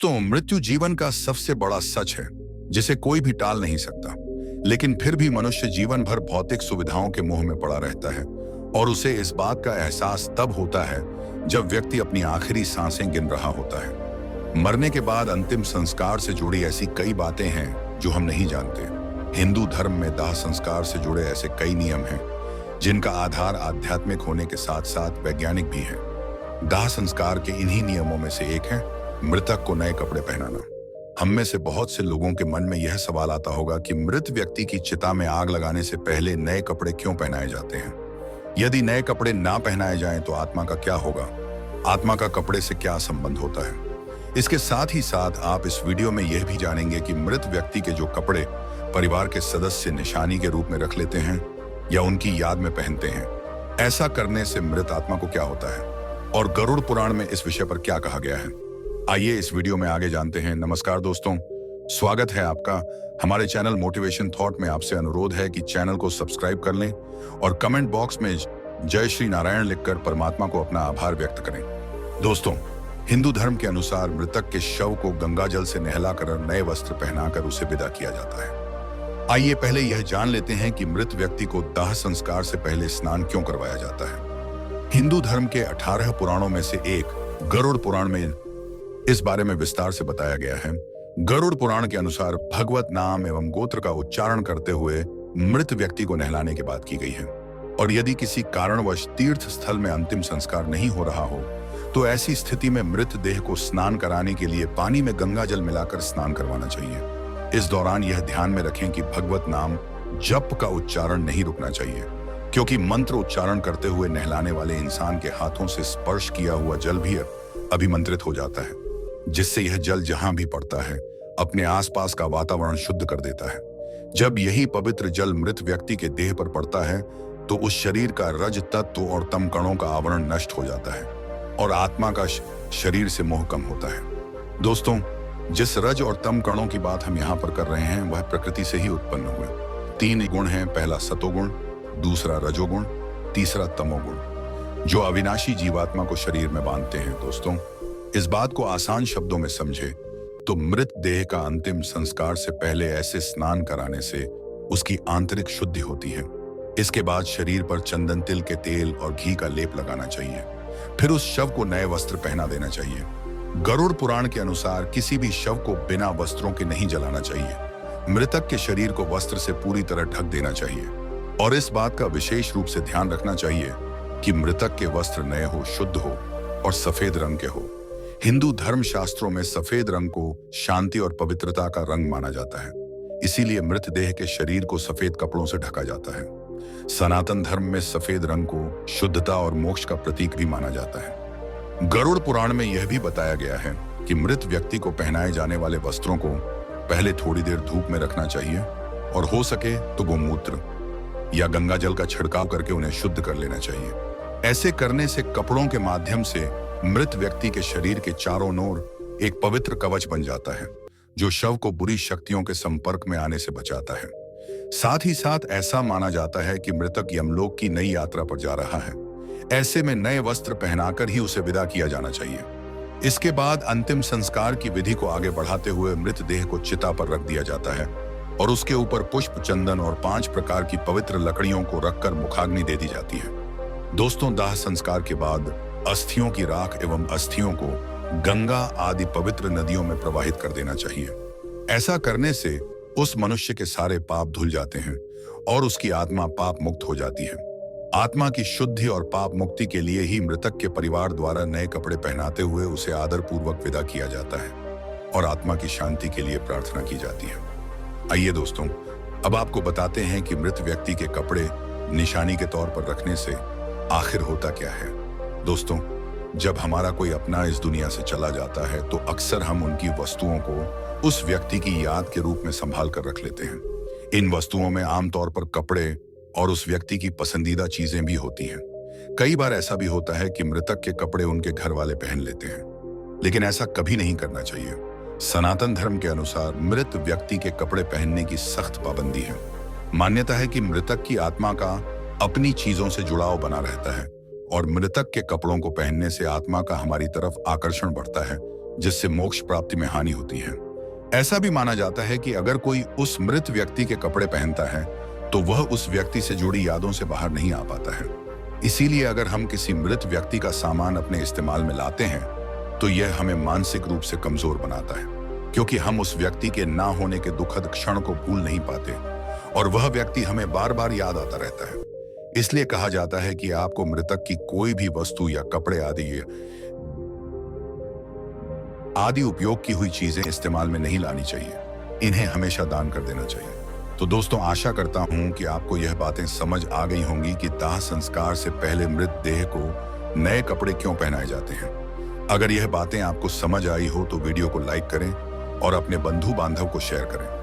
दोस्तों, मृत्यु जीवन का सबसे बड़ा सच है जिसे कोई भी टाल नहीं सकता। लेकिन फिर भी मनुष्य जीवन भर भौतिक सुविधाओं के मोह में पड़ा रहता है और उसे इस बात का एहसास तब होता है जब व्यक्ति अपनी आखिरी सांसें गिन रहा होता है। मरने के बाद अंतिम संस्कार से जुड़ी ऐसी कई बातें हैं जो हम नहीं जानते। हिंदू धर्म में दाह संस्कार से जुड़े ऐसे कई नियम हैं जिनका आधार आध्यात्मिक होने के साथ साथ वैज्ञानिक भी है। दाह संस्कार के इन्हीं नियमों में से एक है मृतक को नए कपड़े पहनाना। हम में से बहुत से लोगों के मन में यह सवाल आता होगा कि मृत व्यक्ति की चिता में आग लगाने से पहले नए कपड़े क्यों पहनाए जाते हैं। यदि नए कपड़े ना पहनाए जाएं तो आत्मा का क्या होगा, आत्मा का कपड़े से क्या संबंध होता है। इसके साथ ही साथ आप इस वीडियो में यह भी जानेंगे कि मृत व्यक्ति के जो कपड़े परिवार के सदस्य निशानी के रूप में रख लेते हैं या उनकी याद में पहनते हैं, ऐसा करने से मृत आत्मा को क्या होता है और गरुड़ पुराण में इस विषय पर क्या कहा गया है। आइए इस वीडियो में आगे जानते हैं। नमस्कार दोस्तों, स्वागत है आपका हमारे चैनल मोटिवेशन थॉट में। आपसे अनुरोध है कि चैनल को सब्सक्राइब कर लें और कमेंट बॉक्स में जय श्री नारायण लिखकर परमात्मा को अपना आभार व्यक्त करें। दोस्तों, हिंदू धर्म के अनुसार मृतक के शव को गंगा जल से नहलाकर नए वस्त्र पहनाकर उसे विदा किया जाता है। आइए पहले यह जान लेते हैं कि मृत व्यक्ति को दाह संस्कार से पहले स्नान क्यों करवाया जाता है। हिंदू धर्म के 18 पुराणों में से एक गरुड़ पुराण में इस बारे में विस्तार से बताया गया है। गरुड़ पुराण के अनुसार भगवत नाम एवं गोत्र का उच्चारण करते हुए मृत व्यक्ति को नहलाने की बात की गई है। और यदि किसी कारणवश तीर्थ स्थल में अंतिम संस्कार नहीं हो रहा हो तो ऐसी स्थिति में मृत देह को स्नान कराने के लिए पानी में गंगा जल मिलाकर स्नान करवाना चाहिए। इस दौरान यह ध्यान में रखें कि भगवत नाम जप का उच्चारण नहीं रुकना चाहिए, क्योंकि मंत्र उच्चारण करते हुए नहलाने वाले इंसान के हाथों से स्पर्श किया हुआ जल भी अभिमंत्रित हो जाता है, जिससे यह जल जहां भी पड़ता है अपने आसपास का वातावरण शुद्ध कर देता है। जब यही पवित्र जल मृत व्यक्ति के देह पर पड़ता है तो उस शरीर का रज तत्व और तम कणों का आवरण नष्ट हो जाता है और आत्मा का शरीर से मोह कम होता है। दोस्तों, जिस रज और तम कणों की बात हम यहाँ पर कर रहे हैं वह प्रकृति से ही उत्पन्न हुए 3 गुण हैं। पहला सतोगुण, दूसरा रजोगुण, तीसरा तमोगुण, जो अविनाशी जीवात्मा को शरीर में बांधते हैं। दोस्तों, इस बात को आसान शब्दों में समझे तो मृत देह का अंतिम संस्कार से पहले ऐसे स्नान कराने से उसकी आंतरिक शुद्धि होती है। इसके बाद शरीर पर चंदन, तिल के तेल और घी का लेप लगाना चाहिए। फिर उस शव को नए वस्त्र पहना देना चाहिए। गरुड़ पुराण के अनुसार किसी भी शव को बिना वस्त्रों के नहीं जलाना चाहिए। मृतक के शरीर को वस्त्र से पूरी तरह ढक देना चाहिए और इस बात का विशेष रूप से ध्यान रखना चाहिए कि मृतक के वस्त्र नए हो, शुद्ध हो और सफेद रंग के हो। हिंदू धर्म शास्त्रों में सफेद रंग को शांति और पवित्रता का रंग माना जाता है, इसीलिए मृत देह के शरीर को सफेद कपड़ों से ढका जाता है। सनातन धर्म में सफेद रंग को शुद्धता और मोक्ष का प्रतीक भी माना जाता है। गरुड़ पुराण में यह भी बताया गया है कि मृत व्यक्ति को पहनाए जाने वाले वस्त्रों को पहले थोड़ी देर धूप में रखना चाहिए और हो सके तो गोमूत्र या गंगा जल का छिड़काव करके उन्हें शुद्ध कर लेना चाहिए। ऐसे करने से कपड़ों के माध्यम से मृत व्यक्ति के शरीर के चारों ओर एक पवित्र कवच बन जाता है जो शव को बुरी शक्तियों के संपर्क में आने से बचाता है। साथ ही साथ ऐसा माना जाता है कि मृतक यमलोक की नई यात्रा पर जा रहा है। ऐसे में नए वस्त्र पहनाकर ही उसे विदा किया जाना चाहिए। इसके बाद अंतिम संस्कार की विधि को आगे बढ़ाते हुए मृत देह को चिता पर रख दिया जाता है और उसके ऊपर पुष्प, चंदन और 5 प्रकार की पवित्र लकड़ियों को रखकर मुखाग्नि दे दी जाती है। दोस्तों, दाह संस्कार के बाद अस्थियों की राख एवं अस्थियों को गंगा आदि पवित्र नदियों में प्रवाहित कर देना चाहिए। ऐसा करने से उस मनुष्य के सारे पाप धुल जाते हैं और उसकी आत्मा पाप मुक्त हो जाती है। आत्मा की शुद्धि और पाप मुक्ति के लिए ही मृतक के परिवार द्वारा नए कपड़े पहनाते हुए उसे आदर पूर्वक विदा किया जाता है और आत्मा की शांति के लिए प्रार्थना की जाती है। आइए दोस्तों, अब आपको बताते हैं कि मृत व्यक्ति के कपड़े निशानी के तौर पर रखने से आखिर होता क्या है। दोस्तों, जब हमारा कोई अपना इस दुनिया से चला जाता है तो अक्सर हम उनकी वस्तुओं को उस व्यक्ति की याद के रूप में संभाल कर रख लेते हैं। इन वस्तुओं में आमतौर पर कपड़े और उस व्यक्ति की पसंदीदा चीजें भी होती हैं। कई बार ऐसा भी होता है कि मृतक के कपड़े उनके घर वाले पहन लेते हैं, लेकिन ऐसा कभी नहीं करना चाहिए। सनातन धर्म के अनुसार मृत व्यक्ति के कपड़े पहनने की सख्त पाबंदी है। मान्यता है कि मृतक की आत्मा का अपनी चीजों से जुड़ाव बना रहता है और मृतक के कपड़ों को पहनने से आत्मा का हमारी तरफ आकर्षण बढ़ता है, जिससे मोक्ष प्राप्ति में हानि होती है। ऐसा भी माना जाता है कि अगर कोई उस मृत व्यक्ति के कपड़े पहनता है तो वह उस व्यक्ति से जुड़ी यादों से बाहर नहीं आ पाता है। इसीलिए अगर हम किसी मृत व्यक्ति का सामान अपने इस्तेमाल में लाते हैं तो यह हमें मानसिक रूप से कमजोर बनाता है, क्योंकि हम उस व्यक्ति के ना होने के दुखद क्षण को भूल नहीं पाते और वह व्यक्ति हमें बार बार याद आता रहता है। इसलिए कहा जाता है कि आपको मृतक की कोई भी वस्तु या कपड़े आदि उपयोग की हुई चीजें इस्तेमाल में नहीं लानी चाहिए। इन्हें हमेशा दान कर देना चाहिए। तो दोस्तों, आशा करता हूं कि आपको यह बातें समझ आ गई होंगी कि दाह संस्कार से पहले मृत देह को नए कपड़े क्यों पहनाए जाते हैं। अगर यह बातें आपको समझ आई हो तो वीडियो को लाइक करें और अपने बंधु बांधव को शेयर करें।